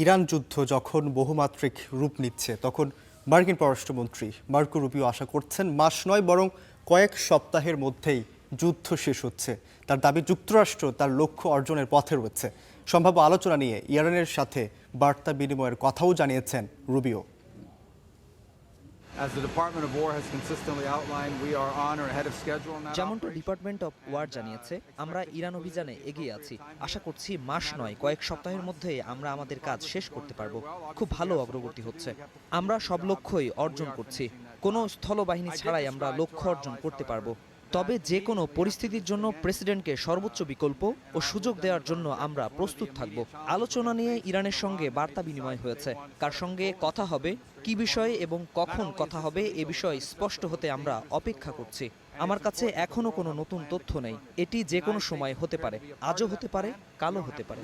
Iran যুদ্ধ যখন বহুমাত্রিক রূপ নিচ্ছে তখন মার্কিন পররাষ্ট্রমন্ত্রী মার্কো রুবিও আশা করছেন মাস নয় বরং কয়েক সপ্তাহের মধ্যেই যুদ্ধ শেষ হচ্ছে। তার দাবি যুক্তরাষ্ট্র তার লক্ষ্য অর্জনের পথে রয়েছে। সম্ভাব্য আলোচনা নিয়ে ইরানের সাথে বার্তা বিনিময়ের কথাও জানিয়েছেন রুবিও। যেমনটা ডিপার্টমেন্ট অফ ওয়ার জানিয়েছে, আমরা ইরান অভিযানে এগিয়ে আছি। আশা করছি মাস নয় কয়েক সপ্তাহের মধ্যেই আমরা আমাদের কাজ শেষ করতে পারবো। খুব ভালো অগ্রগতি হচ্ছে। আমরা সব লক্ষ্যই অর্জন করছি। কোনো স্থলবাহিনী ছাড়াই আমরা লক্ষ্য অর্জন করতে পারবো। তবে যে কোনো পরিস্থিতির জন্য প্রেসিডেন্টকে সর্বোচ্চ বিকল্প ও সুযোগ দেওয়ার জন্য আমরা প্রস্তুত থাকব। আলোচনা নিয়ে ইরানের সঙ্গে বার্তা বিনিময় হয়েছে। কার সঙ্গে কথা হবে, কি বিষয়ে এবং কখন কথা হবে এ বিষয়ে স্পষ্ট হতে আমরা অপেক্ষা করছি। আমার কাছে এখনো কোনো নতুন তথ্য নেই। এটি যে কোনো সময় হতে পারে, আজও হতে পারে, কালও হতে পারে।